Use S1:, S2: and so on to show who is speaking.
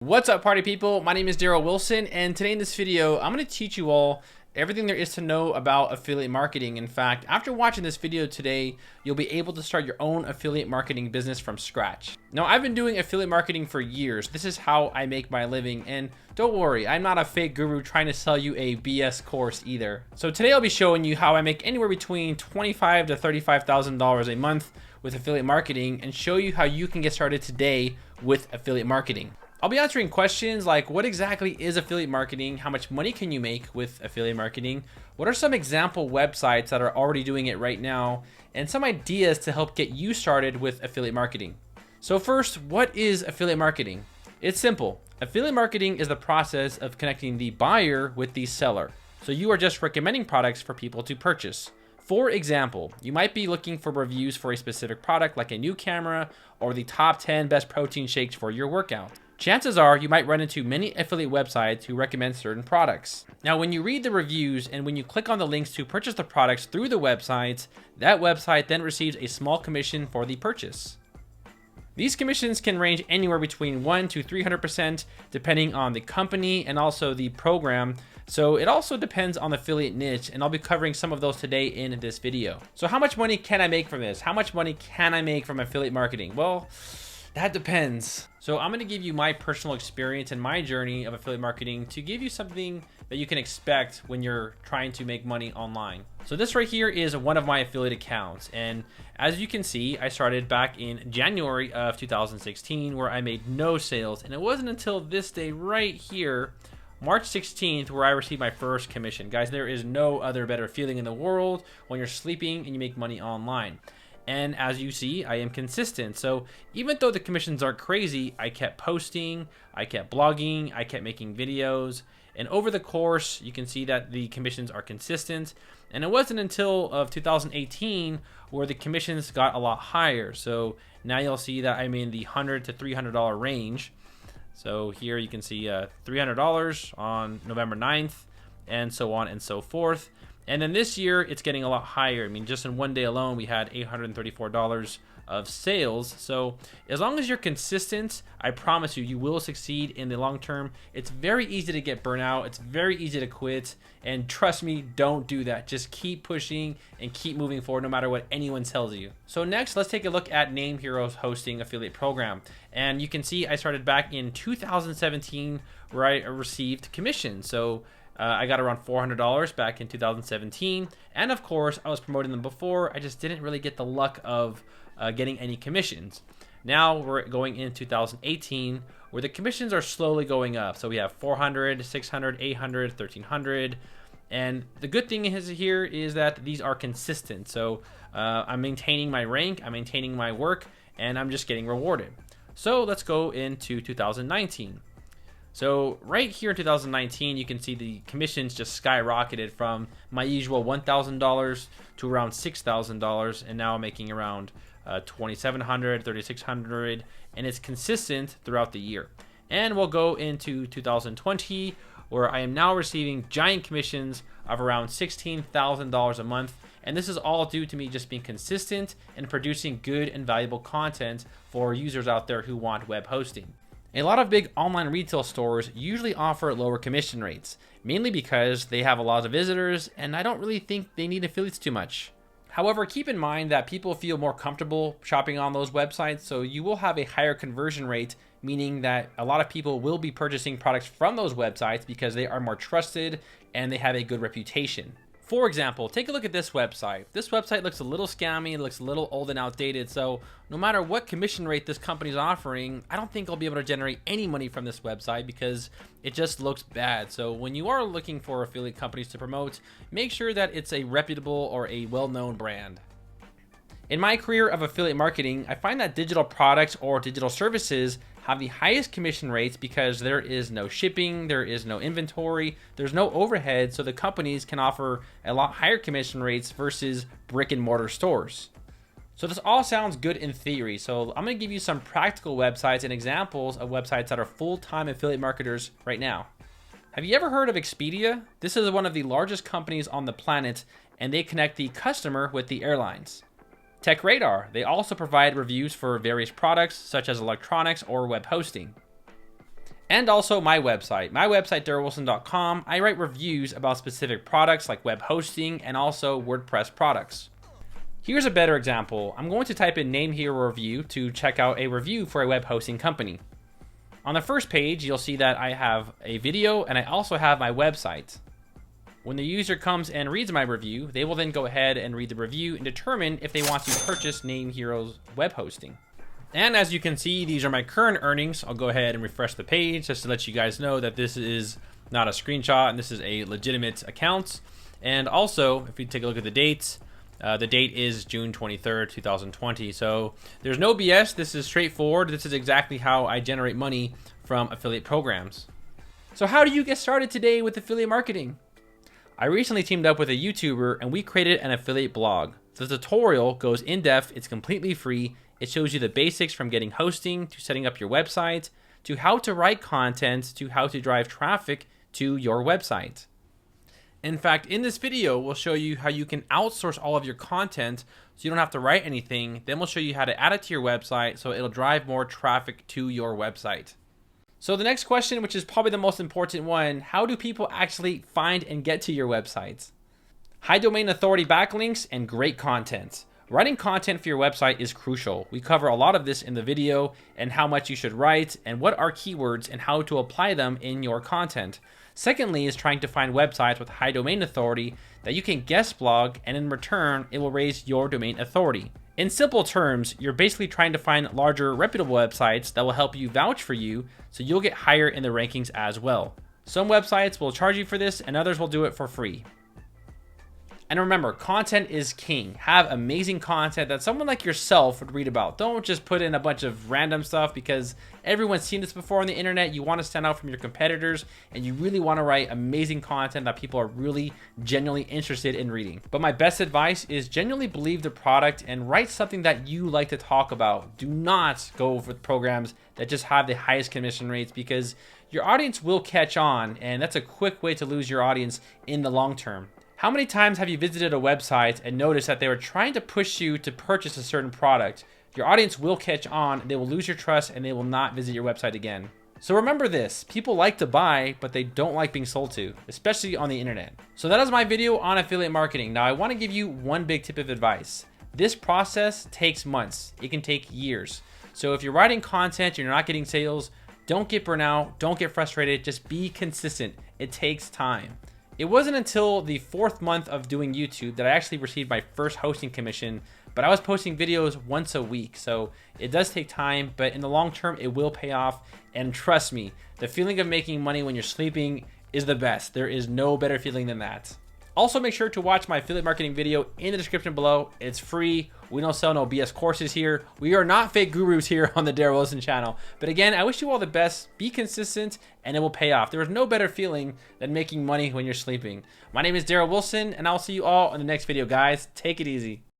S1: What's up, party people? My name is Darrel Wilson, and today in this video, I'm going to teach you all everything there is to know about affiliate marketing. In fact, after watching this video today, you'll be able to start your own affiliate marketing business from scratch. Now, I've been doing affiliate marketing for years. This is how I make my living, and don't worry, I'm not a fake guru trying to sell you a BS course either. So today I'll be showing you how I make anywhere between $25,000 to $35,000 a month with affiliate marketing and show you how you can get started today with affiliate marketing. I'll be answering questions like what exactly is affiliate marketing, how much money can you make with affiliate marketing, what are some example websites that are already doing it right now, and some ideas to help get you started with affiliate marketing. So first, what is affiliate marketing? It's simple. Affiliate marketing is the process of connecting the buyer with the seller. So you are just recommending products for people to purchase. For example, you might be looking for reviews for a specific product like a new camera or the top 10 best protein shakes for your workout. Chances are you might run into many affiliate websites who recommend certain products. Now, when you read the reviews and when you click on the links to purchase the products through the websites, that website then receives a small commission for the purchase. These commissions can range anywhere between 1% to 300% depending on the company and also the program. So it also depends on the affiliate niche, and I'll be covering some of those today in this video. So how much money can I make from this? How much money can I make from affiliate marketing? Well, that depends. So I'm going to give you my personal experience and my journey of affiliate marketing to give you something that you can expect when you're trying to make money online. So this right here is one of my affiliate accounts. And as you can see, I started back in January of 2016 where I made no sales. And it wasn't until this day right here, March 16th, where I received my first commission. Guys, there is no other better feeling in the world when you're sleeping and you make money online. And as you see, I am consistent. So even though the commissions aren't crazy, I kept posting, I kept blogging, I kept making videos. And over the course, you can see that the commissions are consistent. And it wasn't until of 2018 where the commissions got a lot higher. So now you'll see that I'm in the $100 to $300 range. So here you can see $300 on November 9th and so on and so forth. And then this year, it's getting a lot higher. I mean, just in one day alone, we had $834 of sales. So as long as you're consistent, I promise you, you will succeed in the long term. It's very easy to get burnout. It's very easy to quit. And trust me, don't do that. Just keep pushing and keep moving forward no matter what anyone tells you. So next, let's take a look at Name Hero's hosting affiliate program. And you can see I started back in 2017 where I received commission. So I got around $400 back in 2017. And of course, I was promoting them before. I just didn't really get the luck of getting any commissions. Now we're going in 2018 where the commissions are slowly going up. So we have 400, 600, 800, 1300. And the good thing here is that these are consistent. So I'm maintaining my rank, I'm maintaining my work, and I'm just getting rewarded. So let's go into 2019. So right here in 2019, you can see the commissions just skyrocketed from my usual $1,000 to around $6,000, and now I'm making around $2,700, $3,600, and it's consistent throughout the year. And we'll go into 2020, where I am now receiving giant commissions of around $16,000 a month, and this is all due to me just being consistent and producing good and valuable content for users out there who want web hosting. A lot of big online retail stores usually offer lower commission rates, mainly because they have a lot of visitors, and I don't really think they need affiliates too much. However, keep in mind that people feel more comfortable shopping on those websites, so you will have a higher conversion rate, meaning that a lot of people will be purchasing products from those websites because they are more trusted and they have a good reputation. For example, take a look at this website. This website looks a little scammy, it looks a little old and outdated, so no matter what commission rate this company's offering, I don't think I'll be able to generate any money from this website because it just looks bad. So when you are looking for affiliate companies to promote, make sure that it's a reputable or a well-known brand. In my career of affiliate marketing, I find that digital products or digital services have the highest commission rates because there is no shipping, there is no inventory, there's no overhead, so the companies can offer a lot higher commission rates versus brick and mortar stores. So this all sounds good in theory, so I'm going to give you some practical websites and examples of websites that are full-time affiliate marketers right now. Have you ever heard of Expedia? This is one of the largest companies on the planet, and they connect the customer with the airlines. TechRadar, they also provide reviews for various products such as electronics or web hosting. And also my website, darrelwilson.com. I write reviews about specific products like web hosting and also WordPress products. Here's a better example. I'm going to type in name hero review to check out a review for a web hosting company. On the first page, you'll see that I have a video and I also have my website. When the user comes and reads my review, they will then go ahead and read the review and determine if they want to purchase Name Hero's web hosting. And as you can see, these are my current earnings. I'll go ahead and refresh the page just to let you guys know that this is not a screenshot and this is a legitimate account. And also, if you take a look at the dates, the date is June 23rd, 2020. So there's no BS. This is straightforward. This is exactly how I generate money from affiliate programs. So how do you get started today with affiliate marketing? I recently teamed up with a YouTuber and we created an affiliate blog. The tutorial goes in depth. It's completely free. It shows you the basics from getting hosting to setting up your website, to how to write content, to how to drive traffic to your website. In fact, in this video, we'll show you how you can outsource all of your content so you don't have to write anything. Then we'll show you how to add it to your website so it'll drive more traffic to your website. So the next question, which is probably the most important one, how do people actually find and get to your websites? High domain authority backlinks and great content. Writing content for your website is crucial. We cover a lot of this in the video and how much you should write and what are keywords and how to apply them in your content. Secondly is trying to find websites with high domain authority that you can guest blog, and in return, it will raise your domain authority. In simple terms, you're basically trying to find larger reputable websites that will help you vouch for you so you'll get higher in the rankings as well. Some websites will charge you for this and others will do it for free. And remember, content is king. Have amazing content that someone like yourself would read about. Don't just put in a bunch of random stuff because everyone's seen this before on the internet. You want to stand out from your competitors and you really want to write amazing content that people are really genuinely interested in reading. But my best advice is genuinely believe the product and write something that you like to talk about. Do not go with programs that just have the highest commission rates because your audience will catch on, and that's a quick way to lose your audience in the long term. How many times have you visited a website and noticed that they were trying to push you to purchase a certain product? Your audience will catch on, they will lose your trust, and they will not visit your website again. So remember this, people like to buy, but they don't like being sold to, especially on the internet. So that is my video on affiliate marketing. Now I want to give you one big tip of advice. This process takes months. It can take years. So if you're writing content and you're not getting sales, don't get burnt out, don't get frustrated, just be consistent. It takes time. It wasn't until the 4th month of doing YouTube that I actually received my first hosting commission, but I was posting videos once a week. So it does take time, but in the long term, it will pay off. And trust me, the feeling of making money when you're sleeping is the best. There is no better feeling than that. Also, make sure to watch my affiliate marketing video in the description below. It's free. We don't sell no BS courses here. We are not fake gurus here on the Darrel Wilson channel. But again, I wish you all the best. Be consistent and it will pay off. There is no better feeling than making money when you're sleeping. My name is Darrel Wilson and I'll see you all in the next video, guys. Take it easy.